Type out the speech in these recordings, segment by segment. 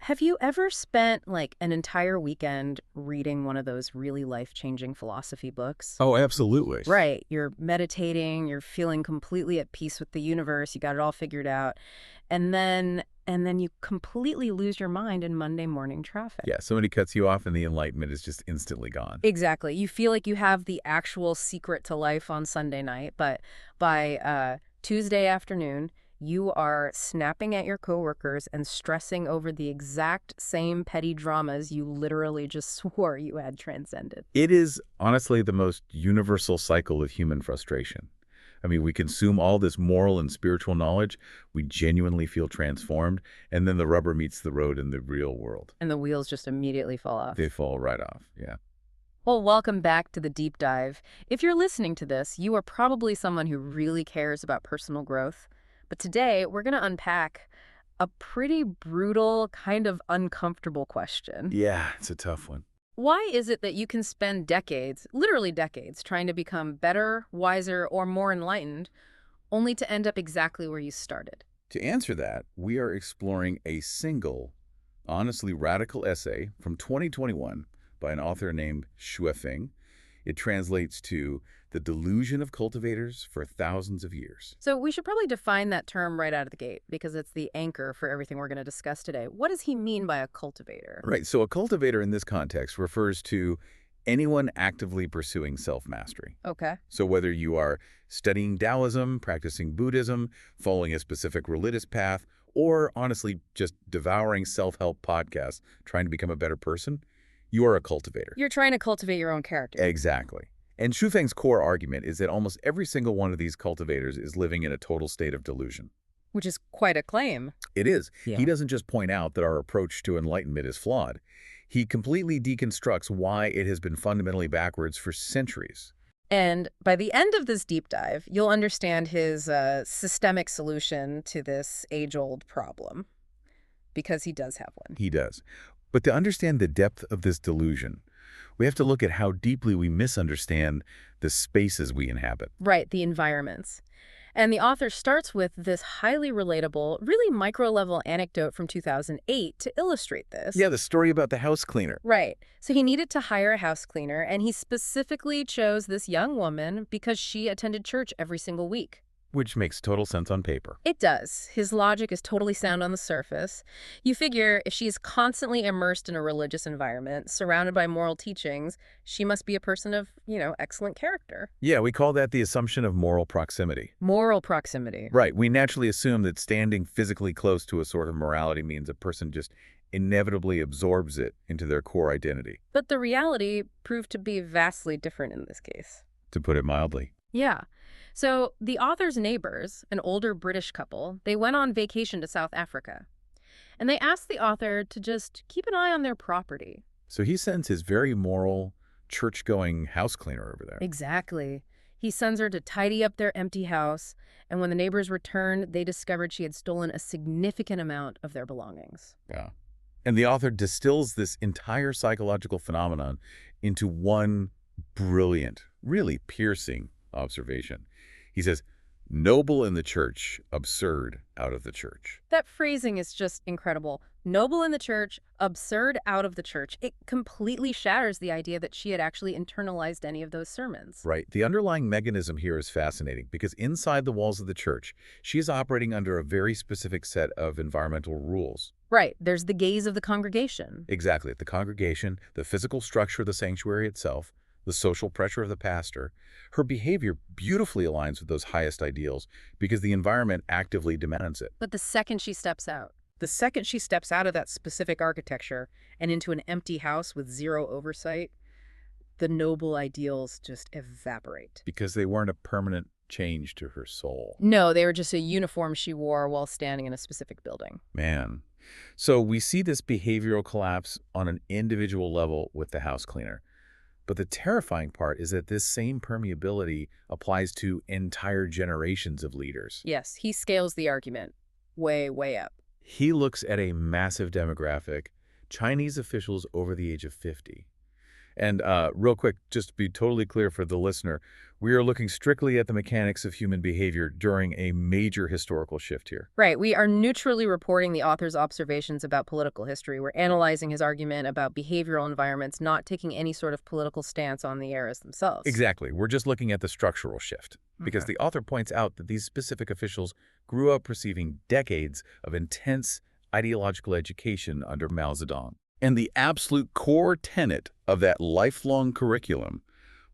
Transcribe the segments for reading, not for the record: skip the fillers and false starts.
Have you ever spent like an entire weekend reading one of those really life-changing philosophy books? Oh, absolutely. Right. You're meditating, you're feeling completely at peace with the universe, you got it all figured out. And then you completely lose your mind in Monday morning traffic. Yeah, somebody cuts you off and the enlightenment is just instantly gone. Exactly. You feel like you have the actual secret to life on Sunday night, but by Tuesday afternoon, you are snapping at your coworkers and stressing over the exact same petty dramas you literally just swore you had transcended. It is honestly the most universal cycle of human frustration. I mean, we consume all this moral and spiritual knowledge, we genuinely feel transformed, and then the rubber meets the road in the real world. And the wheels just immediately fall off. They fall right off, yeah. Well, welcome back to the deep dive. If you're listening to this, you are probably someone who really cares about personal growth. But today, we're going to unpack a pretty brutal, kind of uncomfortable question. Yeah, it's a tough one. Why is it that you can spend decades, literally decades, trying to become better, wiser, or more enlightened, only to end up exactly where you started? To answer that, we are exploring a single, honestly radical essay from 2021 by an author named Xuefeng. It translates to The Delusion of Cultivators for Thousands of Years. So we should probably define that term right out of the gate because it's the anchor for everything we're going to discuss today. What does he mean by a cultivator? Right, so a cultivator in this context refers to anyone actively pursuing self-mastery. Okay. So whether you are studying Taoism, practicing Buddhism, following a specific religious path, or honestly just devouring self-help podcasts, trying to become a better person, you are a cultivator. You're trying to cultivate your own character. Exactly. And Xufeng's core argument is that almost every single one of these cultivators is living in a total state of delusion. Which is quite a claim. It is. Yeah. He doesn't just point out that our approach to enlightenment is flawed. He completely deconstructs why it has been fundamentally backwards for centuries. And by the end of this deep dive, you'll understand his systemic solution to this age-old problem. Because he does have one. He does. But to understand the depth of this delusion, we have to look at how deeply we misunderstand the spaces we inhabit. Right, the environments. And the author starts with this highly relatable, really micro-level anecdote from 2008 to illustrate this. Yeah, the story about the house cleaner. Right. So he needed to hire a house cleaner, and he specifically chose this young woman because she attended church every single week. Which makes total sense on paper. It does. His logic is totally sound on the surface. You figure if she is constantly immersed in a religious environment, surrounded by moral teachings, she must be a person of, excellent character. Yeah, we call that the assumption of moral proximity. Moral proximity. Right, we naturally assume that standing physically close to a sort of morality means a person just inevitably absorbs it into their core identity. But the reality proved to be vastly different in this case. To put it mildly. Yeah. So the author's neighbors, an older British couple, they went on vacation to South Africa. And they asked the author to just keep an eye on their property. So he sends his very moral, church-going house cleaner over there. Exactly. He sends her to tidy up their empty house, and when the neighbors returned, they discovered she had stolen a significant amount of their belongings. Yeah. And the author distills this entire psychological phenomenon into one brilliant, really piercing observation. He says, noble in the church, absurd out of the church. That phrasing is just incredible. Noble in the church, absurd out of the church. It completely shatters the idea that she had actually internalized any of those sermons. Right. The underlying mechanism here is fascinating because inside the walls of the church, she is operating under a very specific set of environmental rules. Right. There's the gaze of the congregation. Exactly. The congregation, the physical structure of the sanctuary itself, the social pressure of the pastor. Her behavior beautifully aligns with those highest ideals because the environment actively demands it. But the second she steps out of that specific architecture and into an empty house with zero oversight, the noble ideals just evaporate. Because they weren't a permanent change to her soul. No, they were just a uniform she wore while standing in a specific building. Man. So we see this behavioral collapse on an individual level with the house cleaner. But the terrifying part is that this same permeability applies to entire generations of leaders. Yes, he scales the argument way, way up. He looks at a massive demographic, Chinese officials over the age of 50. And real quick, just to be totally clear for the listener, we are looking strictly at the mechanics of human behavior during a major historical shift here. Right. We are neutrally reporting the author's observations about political history. We're analyzing his argument about behavioral environments, not taking any sort of political stance on the eras themselves. Exactly. We're just looking at the structural shift. Because the author points out that these specific officials grew up receiving decades of intense ideological education under Mao Zedong. And the absolute core tenet of that lifelong curriculum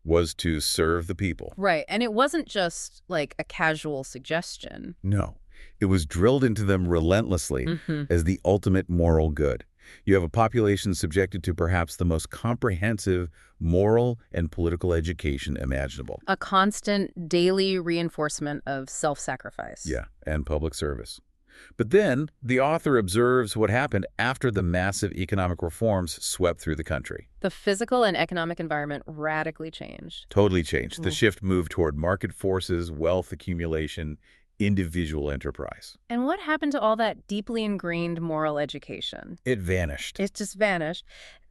was to serve the people. Right. And it wasn't just like a casual suggestion. No, it was drilled into them relentlessly as the ultimate moral good. You have a population subjected to perhaps the most comprehensive moral and political education imaginable. A constant daily reinforcement of self-sacrifice. Yeah, and public service. But then the author observes what happened after the massive economic reforms swept through the country. The physical and economic environment radically changed. Totally changed. The shift moved toward market forces, wealth accumulation, individual enterprise. And what happened to all that deeply ingrained moral education? It vanished. It just vanished.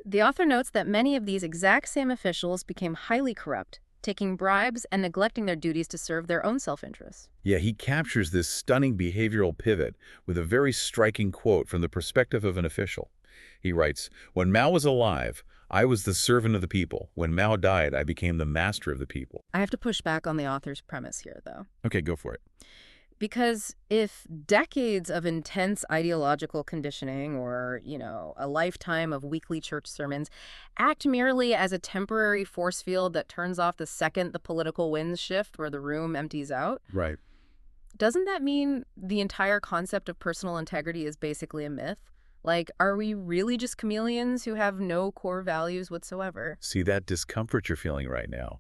The author notes that many of these exact same officials became highly corrupt, taking bribes and neglecting their duties to serve their own self-interest. Yeah, he captures this stunning behavioral pivot with a very striking quote from the perspective of an official. He writes, "When Mao was alive, I was the servant of the people. When Mao died, I became the master of the people." I have to push back on the author's premise here, though. Okay, go for it. Because if decades of intense ideological conditioning or, a lifetime of weekly church sermons act merely as a temporary force field that turns off the second the political winds shift or the room empties out, Right. doesn't that mean the entire concept of personal integrity is basically a myth? Like, are we really just chameleons who have no core values whatsoever? See that discomfort you're feeling right now?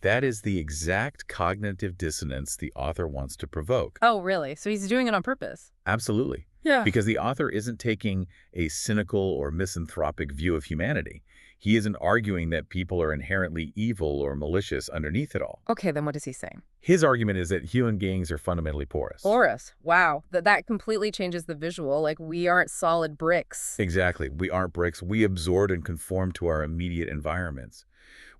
That is the exact cognitive dissonance the author wants to provoke. Oh, really? So he's doing it on purpose? Absolutely. Yeah. Because the author isn't taking a cynical or misanthropic view of humanity. He isn't arguing that people are inherently evil or malicious underneath it all. Okay, then what is he saying? His argument is that human beings are fundamentally porous. Porous. Wow. That completely changes the visual. Like, we aren't solid bricks. Exactly. We aren't bricks. We absorb and conform to our immediate environments.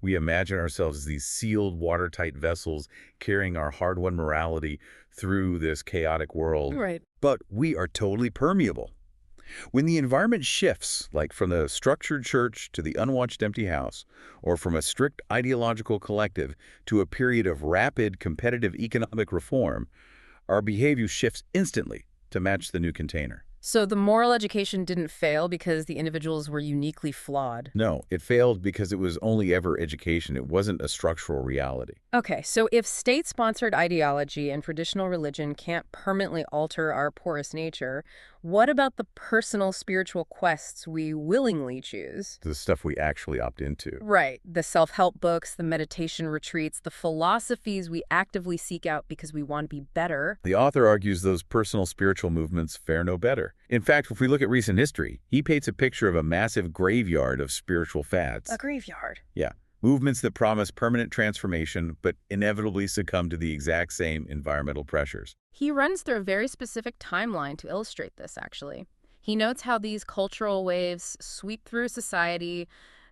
We imagine ourselves as these sealed, watertight vessels carrying our hard-won morality through this chaotic world. Right. But we are totally permeable. When the environment shifts, like from the structured church to the unwatched empty house, or from a strict ideological collective to a period of rapid competitive economic reform, our behavior shifts instantly to match the new container. So the moral education didn't fail because the individuals were uniquely flawed. No, it failed because it was only ever education. It wasn't a structural reality. Okay, so if state-sponsored ideology and traditional religion can't permanently alter our porous nature, what about the personal spiritual quests we willingly choose? The stuff we actually opt into. Right. The self-help books, the meditation retreats, the philosophies we actively seek out because we want to be better. The author argues those personal spiritual movements fare no better. In fact, if we look at recent history, he paints a picture of a massive graveyard of spiritual fads. A graveyard. Yeah. Movements that promise permanent transformation but inevitably succumb to the exact same environmental pressures. He runs through a very specific timeline to illustrate this, actually. He notes how these cultural waves sweep through society,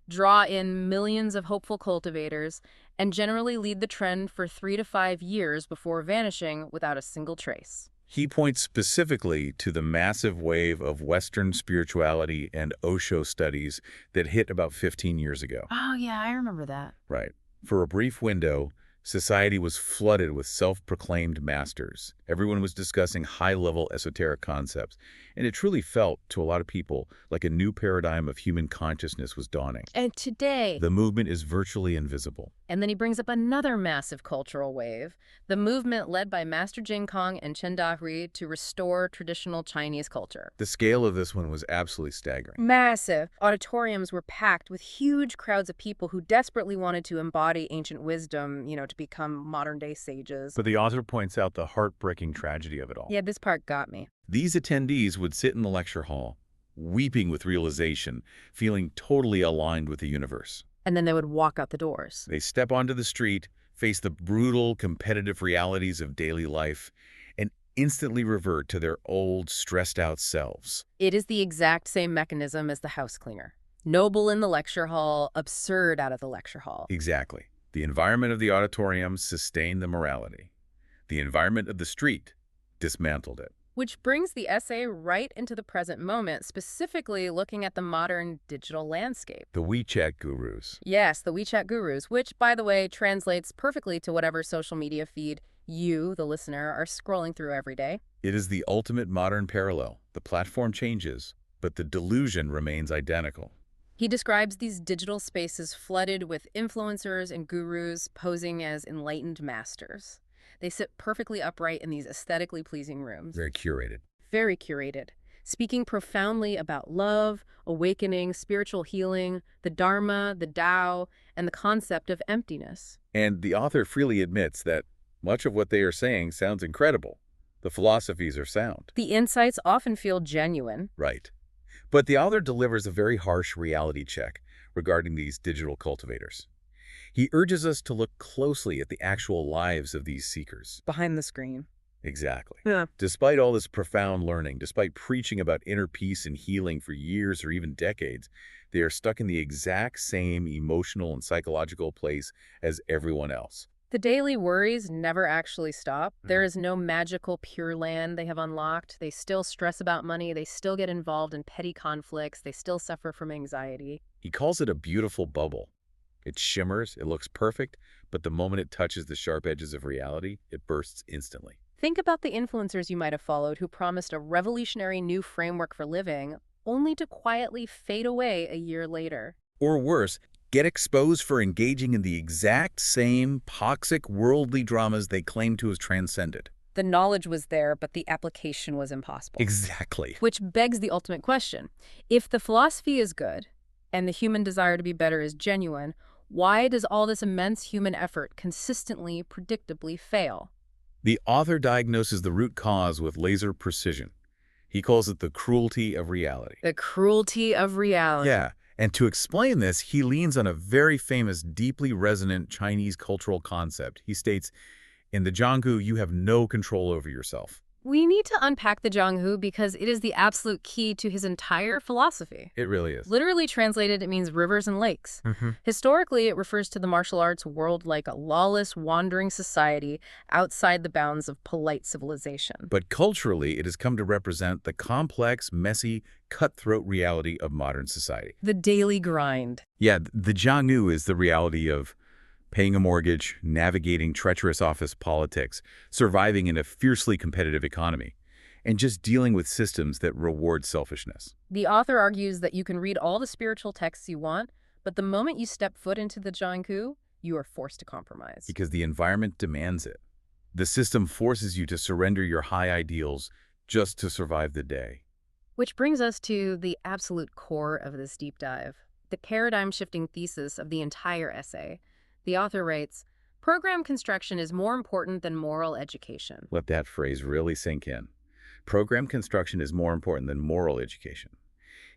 draw in millions of hopeful cultivators, and generally lead the trend for 3 to 5 years before vanishing without a single trace. He points specifically to the massive wave of Western spirituality and Osho studies that hit about 15 years ago. Oh, yeah, I remember that. Right. For a brief window, society was flooded with self-proclaimed masters. Everyone was discussing high-level esoteric concepts, and it truly felt, to a lot of people, like a new paradigm of human consciousness was dawning. And today... The movement is virtually invisible. And then he brings up another massive cultural wave, the movement led by Master Jing Kong and Chen Dahui to restore traditional Chinese culture. The scale of this one was absolutely staggering. Massive. Auditoriums were packed with huge crowds of people who desperately wanted to embody ancient wisdom, to become modern-day sages. But the author points out the heartbreaking tragedy of it all. Yeah, this part got me. These attendees would sit in the lecture hall, weeping with realization, feeling totally aligned with the universe. And then they would walk out the doors. They step onto the street, face the brutal, competitive realities of daily life, and instantly revert to their old, stressed-out selves. It is the exact same mechanism as the house cleaner. Noble in the lecture hall, absurd out of the lecture hall. Exactly. The environment of the auditorium sustained the morality. The environment of the street dismantled it. Which brings the essay right into the present moment, specifically looking at the modern digital landscape. The WeChat gurus. Yes, the WeChat gurus, which, by the way, translates perfectly to whatever social media feed you, the listener, are scrolling through every day. It is the ultimate modern parallel. The platform changes, but the delusion remains identical. He describes these digital spaces flooded with influencers and gurus posing as enlightened masters. They sit perfectly upright in these aesthetically pleasing rooms. Very curated. Very curated, speaking profoundly about love, awakening, spiritual healing, the Dharma, the Tao, and the concept of emptiness. And the author freely admits that much of what they are saying sounds incredible. The philosophies are sound. The insights often feel genuine. Right. But the author delivers a very harsh reality check regarding these digital cultivators. He urges us to look closely at the actual lives of these seekers. Behind the screen. Exactly. Yeah. Despite all this profound learning, despite preaching about inner peace and healing for years or even decades, they are stuck in the exact same emotional and psychological place as everyone else. The daily worries never actually stop. There is no magical pure land they have unlocked. They still stress about money. They still get involved in petty conflicts. They still suffer from anxiety. He calls it a beautiful bubble. It shimmers, it looks perfect, but the moment it touches the sharp edges of reality, it bursts instantly. Think about the influencers you might have followed who promised a revolutionary new framework for living, only to quietly fade away a year later. Or worse, get exposed for engaging in the exact same toxic worldly dramas they claim to have transcended. The knowledge was there, but the application was impossible. Exactly. Which begs the ultimate question. If the philosophy is good, and the human desire to be better is genuine, why does all this immense human effort consistently, predictably fail? The author diagnoses the root cause with laser precision. He calls it the cruelty of reality. The cruelty of reality. Yeah, and to explain this, he leans on a very famous, deeply resonant Chinese cultural concept. He states, in the Jianghu, you have no control over yourself. We need to unpack the Jianghu because it is the absolute key to his entire philosophy. It really is. Literally translated, it means rivers and lakes. Historically, it refers to the martial arts world like a lawless, wandering society outside the bounds of polite civilization. But culturally, it has come to represent the complex, messy, cutthroat reality of modern society. The daily grind. Yeah, the Jianghu is the reality of paying a mortgage, navigating treacherous office politics, surviving in a fiercely competitive economy, and just dealing with systems that reward selfishness. The author argues that you can read all the spiritual texts you want, but the moment you step foot into the Jianghu, you are forced to compromise. Because the environment demands it. The system forces you to surrender your high ideals just to survive the day. Which brings us to the absolute core of this deep dive, the paradigm-shifting thesis of the entire essay. The author writes, program construction is more important than moral education. Let that phrase really sink in. Program construction is more important than moral education.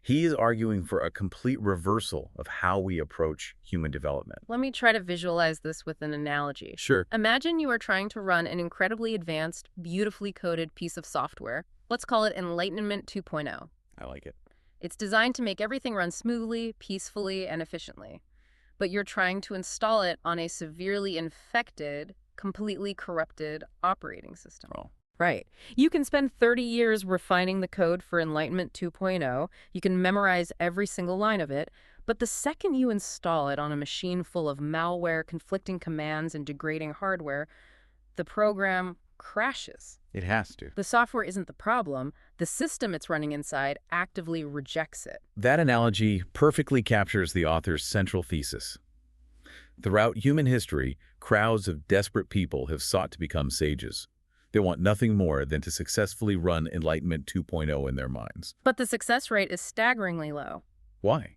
He is arguing for a complete reversal of how we approach human development. Let me try to visualize this with an analogy. Sure. Imagine you are trying to run an incredibly advanced, beautifully coded piece of software. Let's call it Enlightenment 2.0. I like it. It's designed to make everything run smoothly, peacefully, and efficiently. But you're trying to install it on a severely infected, completely corrupted operating system. Oh. Right. You can spend 30 years refining the code for Enlightenment 2.0. You can memorize every single line of it. But the second you install it on a machine full of malware, conflicting commands, and degrading hardware, the program crashes. It has to. The software isn't the problem. The system it's running inside actively rejects it. That analogy perfectly captures the author's central thesis. Throughout human history, crowds of desperate people have sought to become sages. They want nothing more than to successfully run Enlightenment 2.0 in their minds. But the success rate is staggeringly low. Why?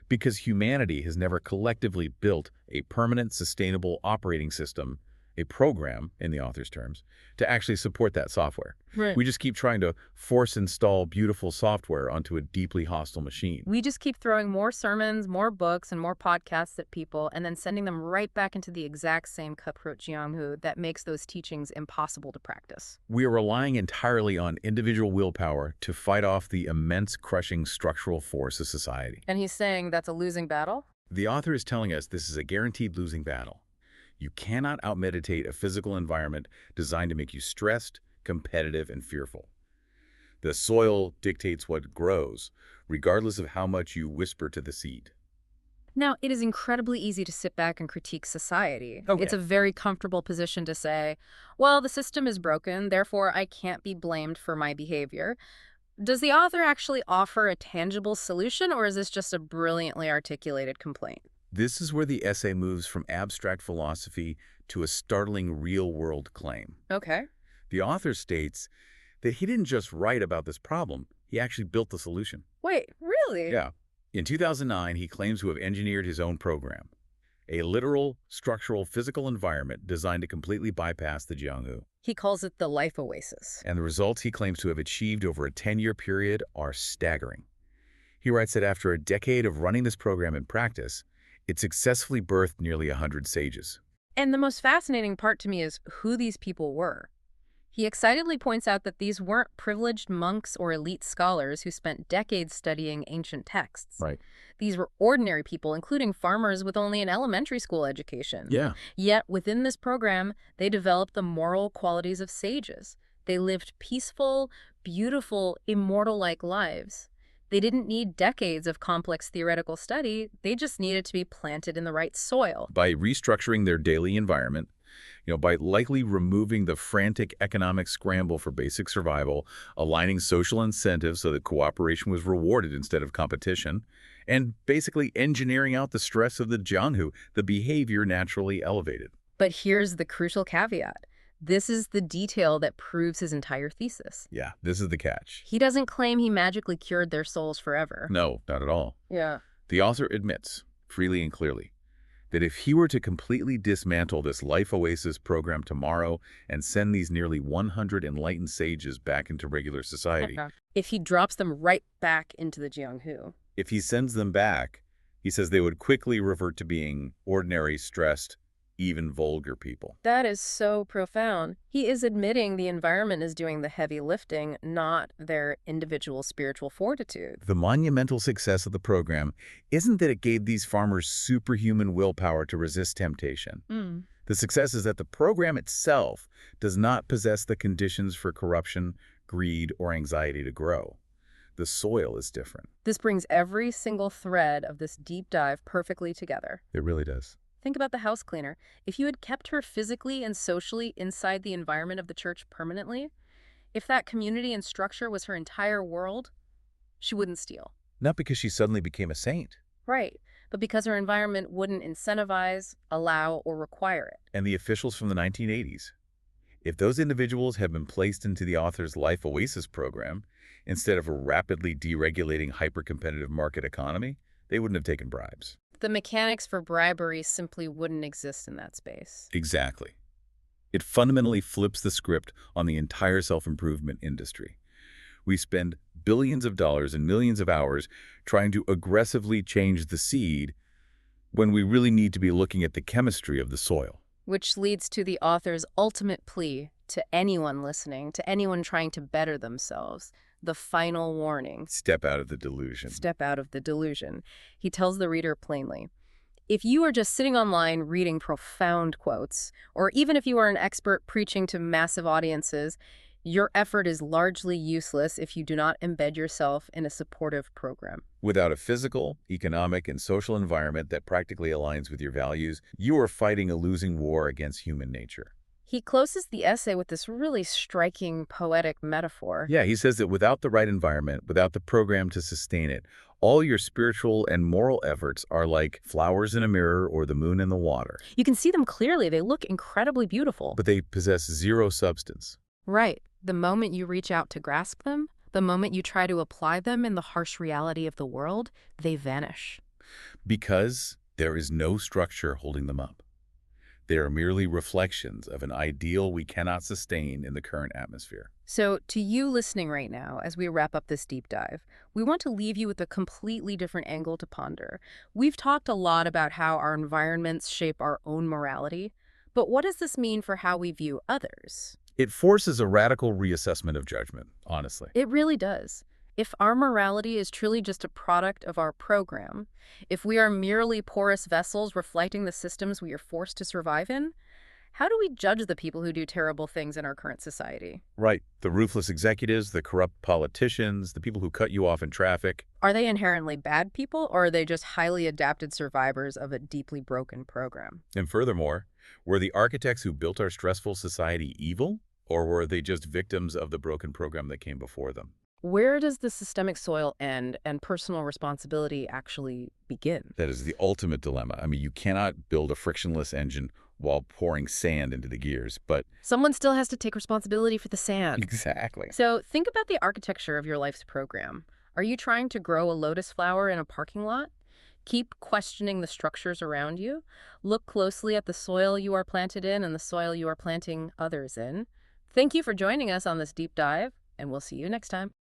Because humanity has never collectively built a permanent, sustainable operating system a program, in the author's terms, to actually support that software. Right. We just keep trying to force install beautiful software onto a deeply hostile machine. We just keep throwing more sermons, more books, and more podcasts at people, and then sending them right back into the exact same cutthroat jianghu that makes those teachings impossible to practice. We are relying entirely on individual willpower to fight off the immense crushing structural force of society. And he's saying that's a losing battle? The author is telling us this is a guaranteed losing battle. You cannot outmeditate a physical environment designed to make you stressed, competitive, and fearful. The soil dictates what grows, regardless of how much you whisper to the seed. Now, it is incredibly easy to sit back and critique society. Okay. It's a very comfortable position to say, well, the system is broken, therefore I can't be blamed for my behavior. Does the author actually offer a tangible solution, or is this just a brilliantly articulated complaint? This is where the essay moves from abstract philosophy to a startling real-world claim. Okay. The author states that he didn't just write about this problem, he actually built the solution. Wait, really? Yeah. In 2009, he claims to have engineered his own program, a literal, structural, physical environment designed to completely bypass the jianghu. He calls it the life oasis. And the results he claims to have achieved over a 10-year period are staggering. He writes that after a decade of running this program in practice, it successfully birthed nearly 100 sages. And the most fascinating part to me is who these people were. He excitedly points out that these weren't privileged monks or elite scholars who spent decades studying ancient texts. Right. These were ordinary people, including farmers with only an elementary school education. Yeah. Yet, within this program, they developed the moral qualities of sages. They lived peaceful, beautiful, immortal-like lives. They didn't need decades of complex theoretical study. They just needed to be planted in the right soil. By restructuring their daily environment, by likely removing the frantic economic scramble for basic survival, aligning social incentives so that cooperation was rewarded instead of competition, and basically engineering out the stress of the jianghu, the behavior naturally elevated. But here's the crucial caveat. This is the detail that proves his entire thesis. Yeah, this is the catch. He doesn't claim he magically cured their souls forever. No, not at all. Yeah. The author admits, freely and clearly, that if he were to completely dismantle this Life Oasis program tomorrow and send these nearly 100 enlightened sages back into regular society, If he drops them right back into the jianghu. if he sends them back, he says they would quickly revert to being ordinary, stressed, even vulgar people. That is so profound. He is admitting the environment is doing the heavy lifting, not their individual spiritual fortitude. The monumental success of the program isn't that it gave these farmers superhuman willpower to resist temptation. The success is that the program itself does not possess the conditions for corruption, greed, or anxiety to grow. The soil is different. This brings every single thread of this deep dive perfectly together. It really does. Think about the house cleaner. If you had kept her physically and socially inside the environment of the church permanently, if that community and structure was her entire world, she wouldn't steal. Not because she suddenly became a saint. Right, but because her environment wouldn't incentivize, allow, or require it. And the officials from the 1980s. If those individuals had been placed into the author's Life Oasis program, instead of a rapidly deregulating hyper-competitive market economy, they wouldn't have taken bribes. The mechanics for bribery simply wouldn't exist in that space. Exactly. It fundamentally flips the script on the entire self-improvement industry. We spend billions of dollars and millions of hours trying to aggressively change the seed when we really need to be looking at the chemistry of the soil. Which leads to the author's ultimate plea to anyone listening, to anyone trying to better themselves. The final warning. Step out of the delusion. Step out of the delusion. He tells the reader plainly, if you are just sitting online reading profound quotes, or even if you are an expert preaching to massive audiences, your effort is largely useless if you do not embed yourself in a supportive program. Without a physical, economic, and social environment that practically aligns with your values, you are fighting a losing war against human nature. He closes the essay with this really striking poetic metaphor. Yeah, he says that without the right environment, without the program to sustain it, all your spiritual and moral efforts are like flowers in a mirror or the moon in the water. You can see them clearly. They look incredibly beautiful. But they possess zero substance. Right. The moment you reach out to grasp them, the moment you try to apply them in the harsh reality of the world, they vanish. Because there is no structure holding them up. They are merely reflections of an ideal we cannot sustain in the current atmosphere. So, to you listening right now, as we wrap up this deep dive, we want to leave you with a completely different angle to ponder. We've talked a lot about how our environments shape our own morality, but what does this mean for how we view others? It forces a radical reassessment of judgment, honestly. It really does. If our morality is truly just a product of our program, if we are merely porous vessels reflecting the systems we are forced to survive in, how do we judge the people who do terrible things in our current society? Right. The ruthless executives, the corrupt politicians, the people who cut you off in traffic. Are they inherently bad people, or are they just highly adapted survivors of a deeply broken program? And furthermore, were the architects who built our stressful society evil? Or were they just victims of the broken program that came before them? Where does the systemic soil end and personal responsibility actually begin? That is the ultimate dilemma. I mean, you cannot build a frictionless engine while pouring sand into the gears, but Someone still has to take responsibility for the sand. exactly. So think about the architecture of your life's program. Are you trying to grow a lotus flower in a parking lot? Keep questioning the structures around you. Look closely at the soil you are planted in and the soil you are planting others in. Thank you for joining us on this deep dive, and we'll see you next time.